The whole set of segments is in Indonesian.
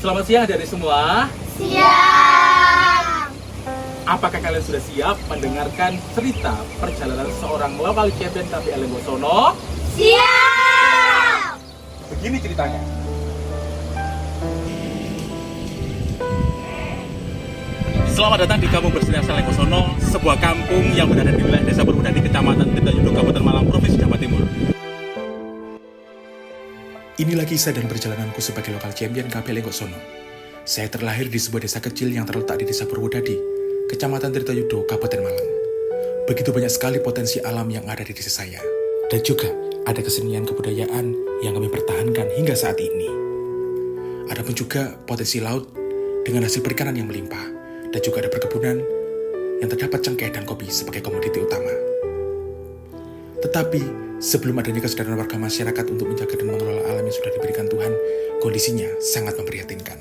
Selamat siang dari semua. Siap. Apakah kalian sudah siap mendengarkan cerita perjalanan seorang lokal champion KPL Lenggosono? Siap. Begini ceritanya. Selamat datang di Kampung Bersih Asal Lenggosono, sebuah kampung yang berada di wilayah Desa Purwodadi, Kecamatan Tirtayudo, Kabupaten Malang, Provinsi Jawa Timur. Inilah kisah dan perjalananku sebagai lokal champion KPL Lenggosono. Saya terlahir di sebuah desa kecil yang terletak di Desa Purwodadi, Kecamatan Tirtayudo, Kabupaten Malang. Begitu banyak sekali potensi alam yang ada di desa saya. Dan juga ada kesenian kebudayaan yang kami pertahankan hingga saat ini. Adapun juga potensi laut dengan hasil perikanan yang melimpah. Dan juga ada perkebunan yang terdapat cengkeh dan kopi sebagai komoditi utama. Tetapi sebelum adanya kesadaran warga masyarakat untuk menjaga dan mengelola alam yang sudah diberikan Tuhan, kondisinya sangat memprihatinkan.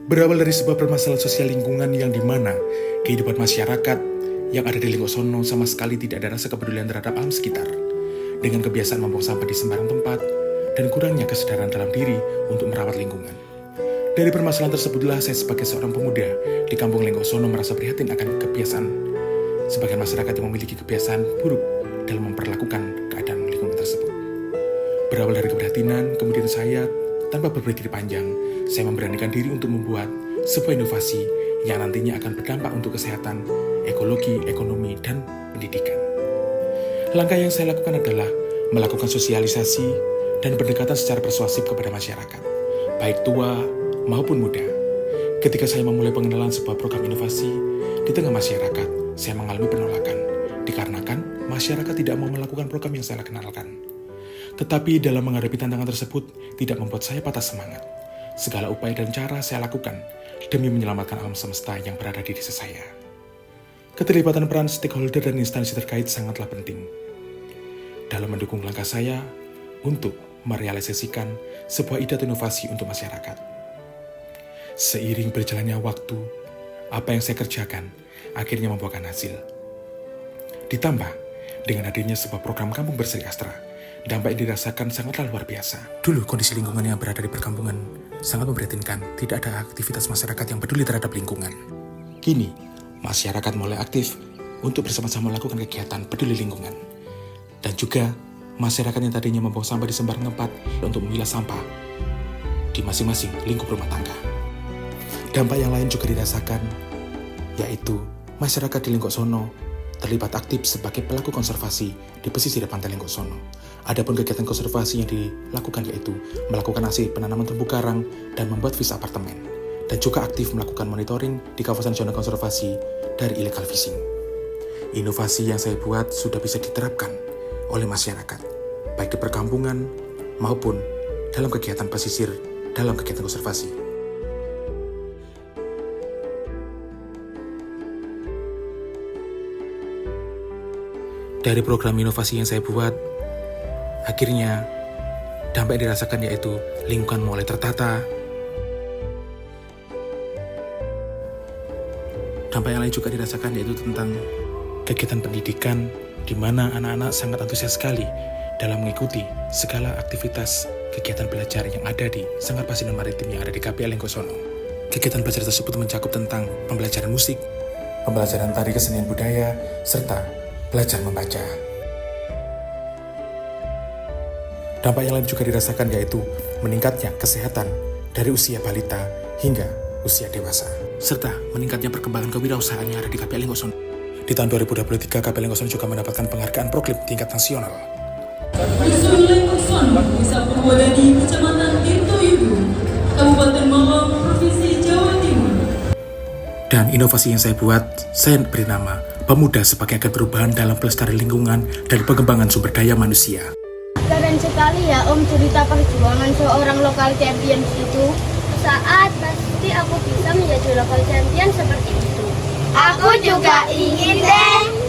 Berawal dari sebuah permasalahan sosial lingkungan yang dimana kehidupan masyarakat yang ada di Lenggosono sama sekali tidak ada rasa kepedulian terhadap alam sekitar, dengan kebiasaan membuang sampah di sembarang tempat dan kurangnya kesadaran dalam diri untuk merawat lingkungan. Dari permasalahan tersebutlah saya sebagai seorang pemuda di Kampung Lenggosono merasa prihatin akan kebiasaan sebagian masyarakat yang memiliki kebiasaan buruk dalam memperlakukan keadaan lingkungan tersebut. Berawal dari keprihatinan, kemudian saya, tanpa berpikir panjang, saya memberanikan diri untuk membuat sebuah inovasi yang nantinya akan berdampak untuk kesehatan, ekologi, ekonomi, dan pendidikan. Langkah yang saya lakukan adalah melakukan sosialisasi dan pendekatan secara persuasif kepada masyarakat, baik tua maupun muda. Ketika saya memulai pengenalan sebuah program inovasi, di tengah masyarakat, saya mengalami penolakan, dikarenakan masyarakat tidak mau melakukan program yang saya kenalkan. Tetapi dalam menghadapi tantangan tersebut, tidak membuat saya patah semangat. Segala upaya dan cara saya lakukan demi menyelamatkan alam semesta yang berada di desa saya. Keterlibatan peran stakeholder dan instansi terkait sangatlah penting dalam mendukung langkah saya untuk merealisasikan sebuah ide atau inovasi untuk masyarakat. Seiring berjalannya waktu, apa yang saya kerjakan akhirnya membuahkan hasil. Ditambah dengan hadirnya sebuah program Kampung Bersih Astra, dampak yang dirasakan sangatlah luar biasa. Dulu kondisi lingkungan yang berada di perkampungan sangat memprihatinkan, tidak ada aktivitas masyarakat yang peduli terhadap lingkungan. Kini, masyarakat mulai aktif untuk bersama-sama melakukan kegiatan peduli lingkungan. Dan juga, masyarakat yang tadinya membuang sampah di sembarang tempat untuk memilah sampah di masing-masing lingkup rumah tangga. Dampak yang lain juga dirasakan, yaitu masyarakat di Lenggosono terlibat aktif sebagai pelaku konservasi di pesisir pantai Lenggosono. Adapun kegiatan konservasi yang dilakukan yaitu melakukan aksi penanaman terumbu karang dan membuat visa apartemen, dan juga aktif melakukan monitoring di kawasan zona konservasi dari illegal fishing. Inovasi yang saya buat sudah bisa diterapkan oleh masyarakat, baik di perkampungan maupun dalam kegiatan pesisir dalam kegiatan konservasi. Dari program inovasi yang saya buat, akhirnya dampak yang dirasakan yaitu lingkungan mulai tertata. Dampak yang lain juga dirasakan yaitu tentang kegiatan pendidikan, di mana anak-anak sangat antusias sekali dalam mengikuti segala aktivitas kegiatan belajar yang ada di Sanggar Pasir dan Maritim yang ada di KPL Lenggosono. Kegiatan belajar tersebut mencakup tentang pembelajaran musik, pembelajaran tari kesenian budaya, serta belajar membaca. Dampak yang lain juga dirasakan yaitu meningkatnya kesehatan dari usia balita hingga usia dewasa, serta meningkatnya perkembangan kewirausahaan yang ada di KPL Lenggosono. Di tahun 2023, KPL Lenggosono juga mendapatkan penghargaan Proklim tingkat nasional. Dusun Lenggosono, Desa Purwodadi, Kecamatan Tirtayudo, Kabupaten Malang, Provinsi Jawa Timur. Dan inovasi yang saya buat, saya beri nama Pemuda sebagai agen perubahan dalam pelestarian lingkungan dan pengembangan sumber daya manusia. Keren sekali ya Om cerita perjuangan seorang lokal champion itu. Saat pasti aku bisa menjadi lokal champion seperti itu. Aku juga ingin deh.